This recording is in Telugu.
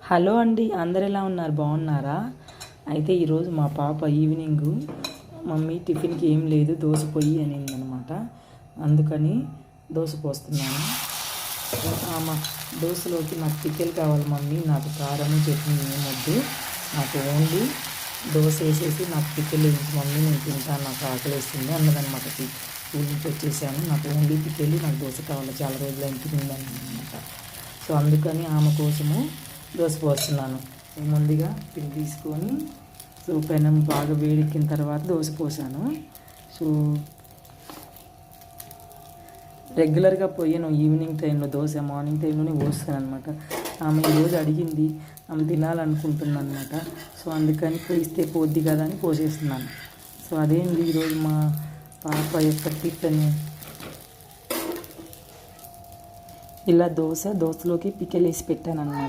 హలో అండి, అందరు ఎలా ఉన్నారు? బాగున్నారా? అయితే ఈరోజు మా పాప ఈవినింగ్ మమ్మీ టిఫిన్కి ఏం లేదు దోశ పొయ్యి అనిందనమాట. అందుకని దోశ పోస్తున్నాను. ఆమె దోశలోకి నాకు పిక్కలు కావాలి మమ్మీ, నాకు కారం చట్నీ ఏమొద్దు, నాకు ఓన్లీ దోశ వేసేసి నాకు పిక్కలు వేయించి మమ్మీ నేను తింటాను, నాకు ఆకలి వేస్తుంది అన్నదనమాట. స్కూల్ నుంచి వచ్చేసాను, నాకు ఓన్లీ పిక్కలు, నాకు దోశ కావాలి, చాలా రోజులు అని తిందని అనమాట. సో అందుకని ఆమె కోసము దోశ పోస్తున్నాను. ముందుగా పిండి తీసుకొని సో పెనం బాగా వేడెక్కిన తర్వాత దోశ పోసాను. సో రెగ్యులర్గా పోయాను ఈవినింగ్ టైంలో దోశ, మార్నింగ్ టైంలోనే పోస్తాను అనమాట. ఆమె ఈరోజు అడిగింది, ఆమె తినాలనుకుంటుంది అనమాట. సో అందుకని పోయిస్తే పోద్ది కదా అని పోసేస్తున్నాను. సో అదేంటి ఈరోజు మా పాప యొక్క టిఫిన్ ఇలా దోశలోకి పిక్కలు వేసి పెట్టాను అనమాట.